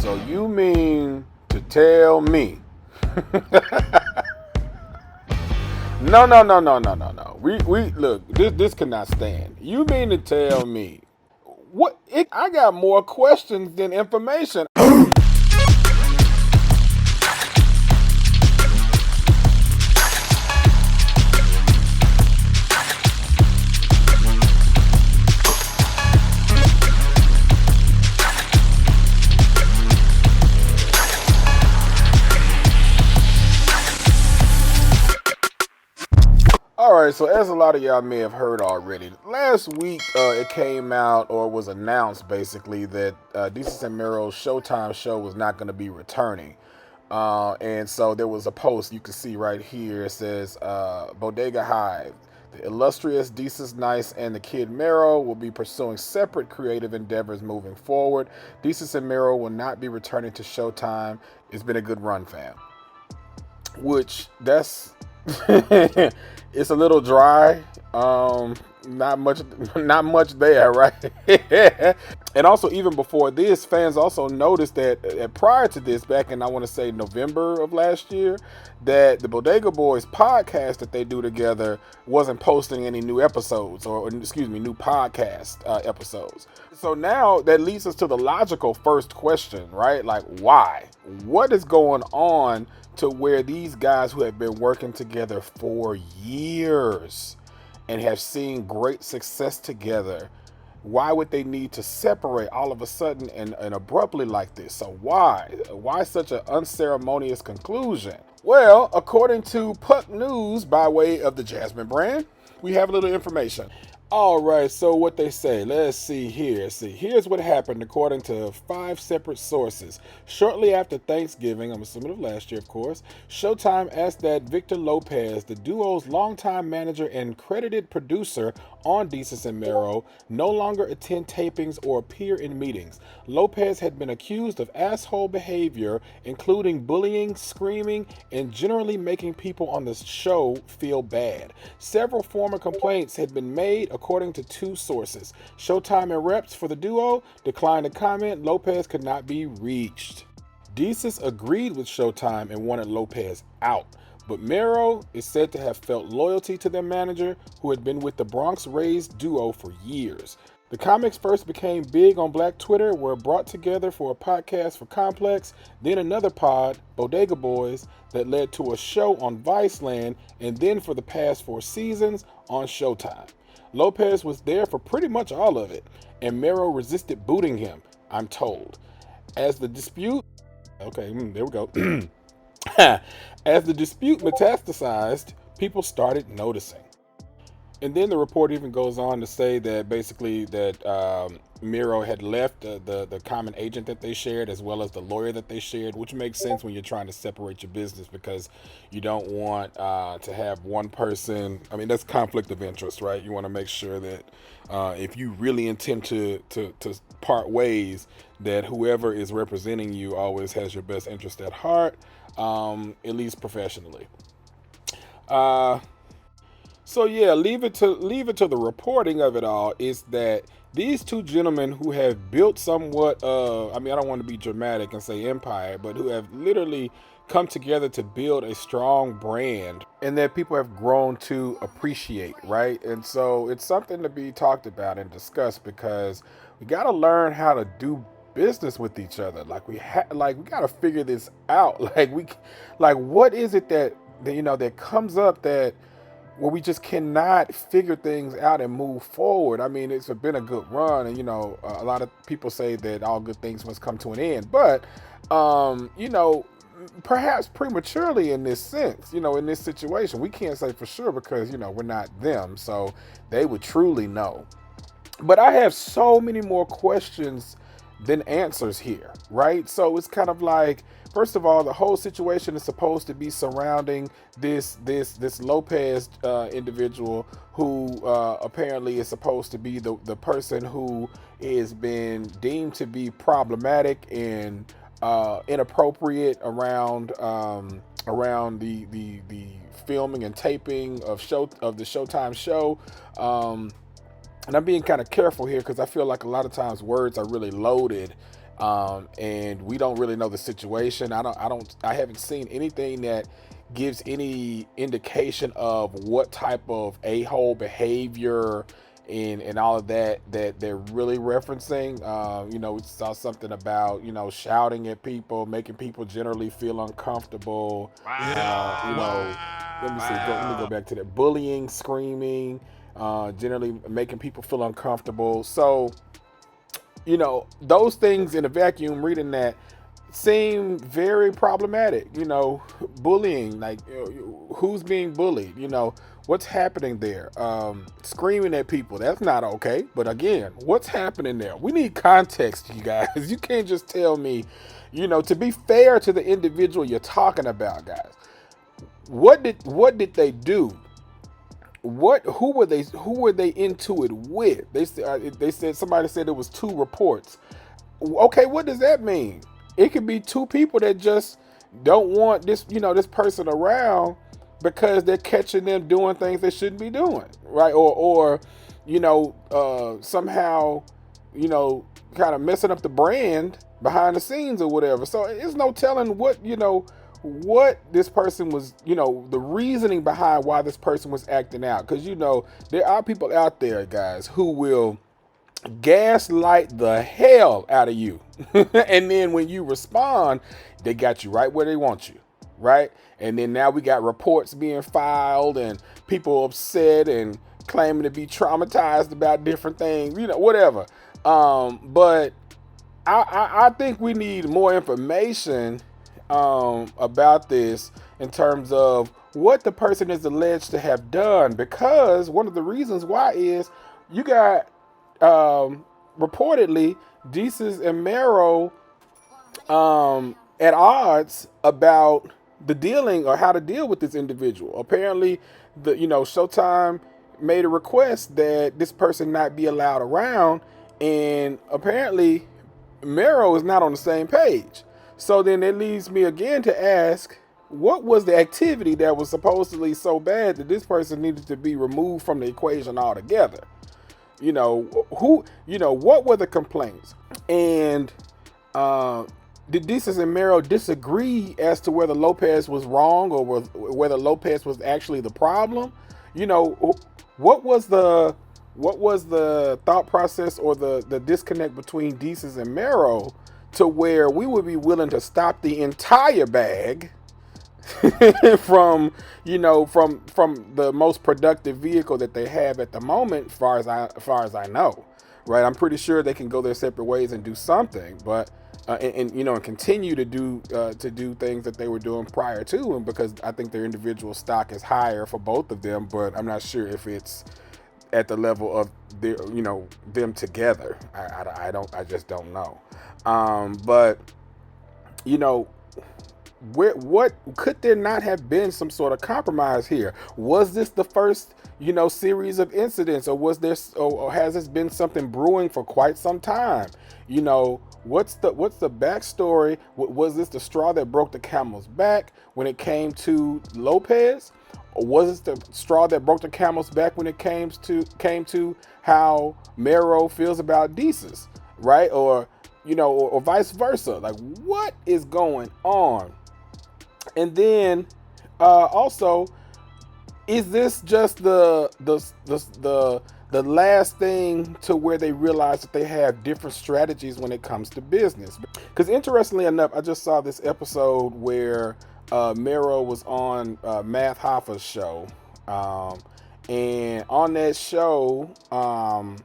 So you mean to tell me? No. We look. This cannot stand. You mean to tell me what? I got more questions than information. All right, so as a lot of y'all may have heard already, last week it came out or was announced basically that Desus Mero's Showtime show was not going to be returning. And so there was a post you can see right here. It says, Bodega Hive. The illustrious Desus Nice and the Kid Mero will be pursuing separate creative endeavors moving forward. Desus Mero will not be returning to Showtime. It's been a good run, fam. Which, that's... it's a little dry. Not much there, right? And also, even before this, fans also noticed that prior to this, back in I want to say November of last year, that the Bodega Boys podcast that they do together wasn't posting any new episodes, or excuse me, new podcast episodes. So now that leads us to the logical first question, right? Like, why? What is going on to where these guys who have been working together for years and have seen great success together, why would they need to separate all of a sudden and abruptly like this? So why such an unceremonious conclusion? Well, according to Puck News by way of the Jasmine brand, we have a little information. All right, so what they say, let's see here. Here's what happened according to 5 separate sources. Shortly after Thanksgiving, I'm assuming of last year, of course, Showtime asked that Victor Lopez, the duo's longtime manager and credited producer on Desus Mero, no longer attend tapings or appear in meetings. Lopez had been accused of asshole behavior, including bullying, screaming, and generally making people on the show feel bad. Several former complaints had been made, according to 2 sources. Showtime and reps for the duo declined to comment. Lopez could not be reached. Desus agreed with Showtime and wanted Lopez out, but Mero is said to have felt loyalty to their manager, who had been with the Bronx-raised duo for years. The comics first became big on Black Twitter, were brought together for a podcast for Complex, then another pod, Bodega Boys, that led to a show on Viceland, and then for the past 4 seasons on Showtime. Lopez was there for pretty much all of it, and Mero resisted booting him, I'm told. As the dispute... Okay, there we go. As the dispute metastasized, people started noticing. And then the report even goes on to say that basically that Mero had left the common agent that they shared, as well as the lawyer that they shared, which makes sense when you're trying to separate your business, because you don't want to have one person. I mean, that's conflict of interest, right? You want to make sure that if you really intend to part ways, that whoever is representing you always has your best interest at heart, at least professionally. So yeah, leave it to the reporting of it all, is that these 2 gentlemen who have built somewhat I mean, I don't want to be dramatic and say empire, but who have literally come together to build a strong brand, and that people have grown to appreciate, right? And so it's something to be talked about and discussed, because we got to learn how to do business with each other. Like we got to figure this out. Like what is it that that comes up that where we just cannot figure things out and move forward? I mean, it's been a good run, and a lot of people say that all good things must come to an end, but perhaps prematurely in this sense, in this situation. We can't say for sure, because we're not them, so they would truly know. But I have so many more questions than answers here, right? So it's kind of like, first of all, the whole situation is supposed to be surrounding this Lopez individual, who apparently is supposed to be the person who is been deemed to be problematic and inappropriate around the filming and taping of the Showtime show. And I'm being kind of careful here, because I feel like a lot of times words are really loaded And we don't really know the situation. I haven't seen anything that gives any indication of what type of a-hole behavior and all of that they're really referencing. We saw something about, shouting at people, making people generally feel uncomfortable. Let me see. Let me go back to that. Bullying, screaming, generally making people feel uncomfortable. So, those things in a vacuum, reading that, seem very problematic. Bullying, like, who's being bullied? What's happening there? Screaming at people, that's not okay. But again, what's happening there? We need context, you guys. You can't just tell me, to be fair to the individual you're talking about, guys. What did they do? Who were they into it with? They said somebody said it was 2 reports. Okay, what does that mean? It could be 2 people that just don't want this person around because they're catching them doing things they shouldn't be doing, right? Or somehow, kind of messing up the brand behind the scenes or whatever. So it's no telling what this person was, the reasoning behind why this person was acting out. Because, there are people out there, guys, who will gaslight the hell out of you. And then when you respond, they got you right where they want you, right? And then now we got reports being filed and people upset and claiming to be traumatized about different things, whatever. But I think we need more information about this in terms of what the person is alleged to have done, because one of the reasons why is you got reportedly Desus and Mero at odds about the dealing or how to deal with this individual. Apparently, Showtime made a request that this person not be allowed around, and apparently Mero is not on the same page. So then it leads me again to ask, what was the activity that was supposedly so bad that this person needed to be removed from the equation altogether? What were the complaints? And did Desus and Mero disagree as to whether Lopez was wrong or whether Lopez was actually the problem? What was the thought process or the disconnect between Desus and Mero to where we would be willing to stop the entire bag from the most productive vehicle that they have at the moment, as far as I know, right? I'm pretty sure they can go their separate ways and do something, but and continue to do things that they were doing prior to, and because I think their individual stock is higher for both of them, but I'm not sure if it's at the level of their, them together. I just don't know. But what could there not have been some sort of compromise here? Was this the first series of incidents, or has this been something brewing for quite some time? What's the backstory? Was this the straw that broke the camel's back when it came to Lopez? Or was it the straw that broke the camel's back when it came to how Mero feels about Desus, right? Or vice versa? Like, what is going on? And then also, is this just the last thing to where they realize that they have different strategies when it comes to business? Because interestingly enough, I just saw this episode where Mero was on Math Hoffa's show, and on that show, I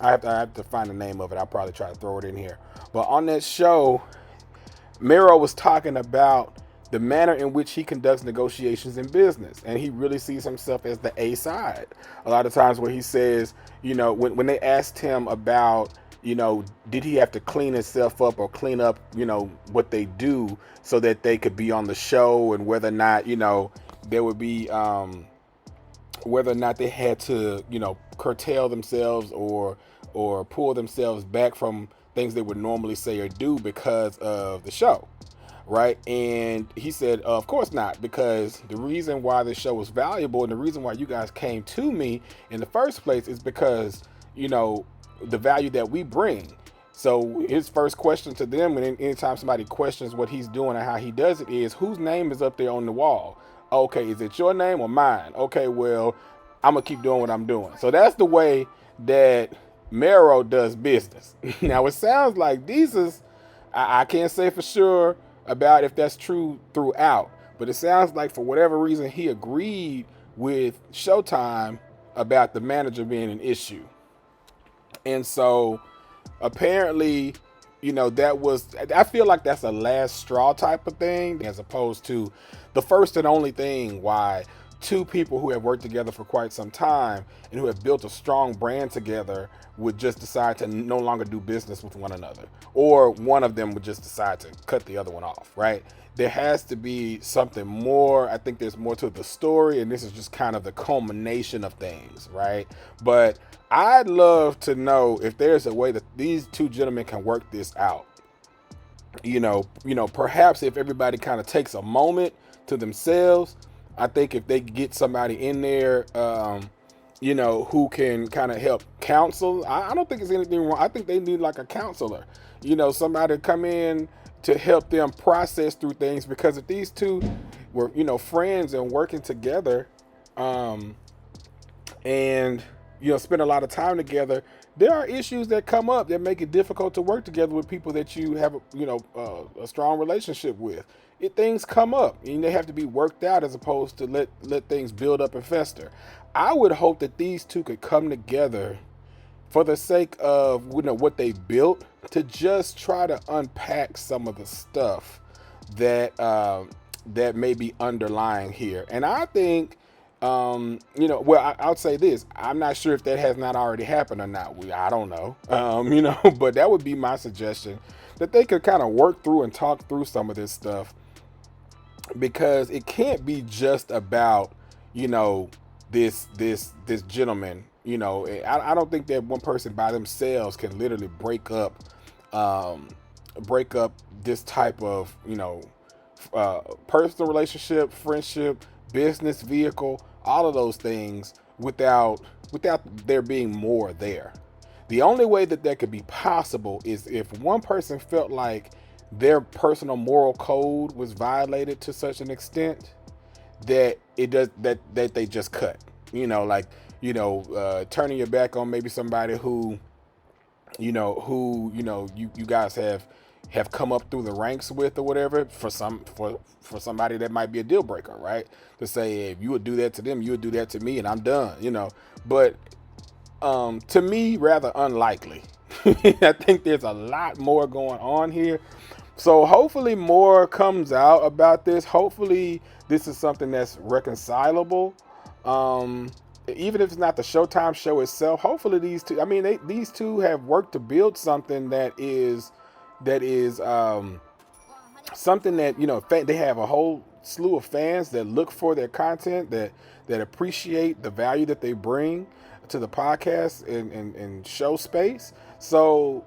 have to find the name of it. I'll probably try to throw it in here. But on that show, Mero was talking about the manner in which he conducts negotiations in business, and he really sees himself as the A side. A lot of times where he says, when they asked him about, did he have to clean himself up or clean up, what they do so that they could be on the show, and whether or not, there would be, whether or not they had to, curtail themselves or pull themselves back from things they would normally say or do because of the show. Right. And he said, of course not, because the reason why this show was valuable and the reason why you guys came to me in the first place is because, the value that we bring. So his first question to them, and anytime somebody questions what he's doing and how he does it, is whose name is up there on the wall? Okay, is it your name or mine? Okay, well, I'm gonna keep doing what I'm doing. So that's the way that Mero does business. Now it sounds like Desus, I can't say for sure about if that's true throughout, but it sounds like for whatever reason he agreed with Showtime about the manager being an issue. And so apparently, that was, I feel like that's a last straw type of thing, as opposed to the first and only thing why two people who have worked together for quite some time and who have built a strong brand together would just decide to no longer do business with one another, or one of them would just decide to cut the other one off, right? There has to be something more. I think there's more to the story, and this is just kind of the culmination of things, right? But I'd love to know if there's a way that these two gentlemen can work this out. Perhaps if everybody kind of takes a moment to themselves, I think if they get somebody in there, who can kind of help counsel. I don't think there's anything wrong. I think they need like a counselor, somebody to come in to help them process through things, because if these two were, friends and working together, and spend a lot of time together, there are issues that come up that make it difficult to work together with people that you have, a strong relationship with. Things come up and they have to be worked out, as opposed to let things build up and fester. I would hope that these two could come together for the sake of what they built, to just try to unpack some of the stuff that that may be underlying here. And I think, I'll say this: I'm not sure if that has not already happened or not. I don't know, but that would be my suggestion, that they could kind of work through and talk through some of this stuff, because it can't be just about this gentleman. I don't think that one person by themselves can literally break up this type of personal relationship, friendship, business vehicle, all of those things without there being more there. The only way that could be possible is if one person felt like their personal moral code was violated to such an extent that they just cut. Turning your back on maybe somebody who you guys have come up through the ranks with, or whatever, for somebody that might be a deal breaker, right? To say, hey, if you would do that to them, you would do that to me, and I'm done, But to me, rather unlikely. I think there's a lot more going on here. So hopefully more comes out about this. Hopefully this is something that's reconcilable. Even if it's not the Showtime show itself, hopefully these two have worked to build something that is something that, they have a whole slew of fans that look for their content, that appreciate the value that they bring to the podcast and show space. So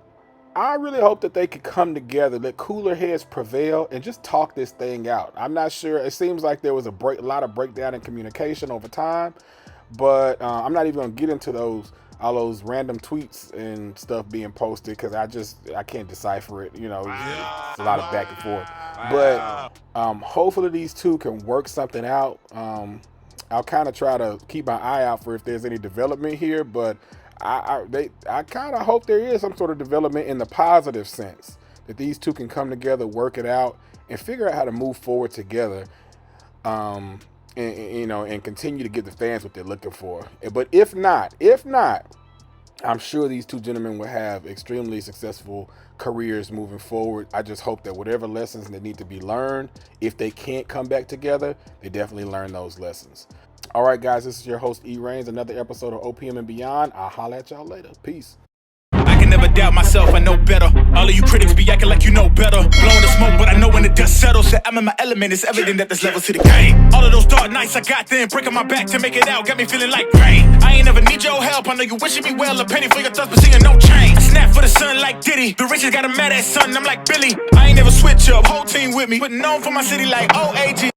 I really hope that they could come together, let cooler heads prevail, and just talk this thing out. I'm not sure. It seems like there was a lot of breakdown in communication over time, but I'm not even going to get into all those random tweets and stuff being posted, because I can't decipher it. It's a lot of back and forth. But hopefully these two can work something out. I'll kind of try to keep my eye out for if there's any development here, but I kind of hope there is some sort of development in the positive sense, that these two can come together, work it out, and figure out how to move forward together, and continue to give the fans what they're looking for. But if not, I'm sure these two gentlemen will have extremely successful careers moving forward. I just hope that whatever lessons that need to be learned, if they can't come back together, they definitely learn those lessons. All right, guys, this is your host, E. Reigns, another episode of OPM and Beyond. I'll holler at y'all later. Peace. I can never doubt myself, I know better. All of you critics be acting like you know better. Blowing the smoke, but I know when the dust settles that I'm in my element. It's evident that there's levels to the game. All of those dark nights I got then, breaking my back to make it out, got me feeling like rain. I ain't never need your help, I know you wishing me well. A penny for your thoughts, but seeing no change. I snap for the sun like Diddy. The riches got a mad ass son, I'm like Billy. I ain't never switch up, whole team with me. Putting on for my city like OAG.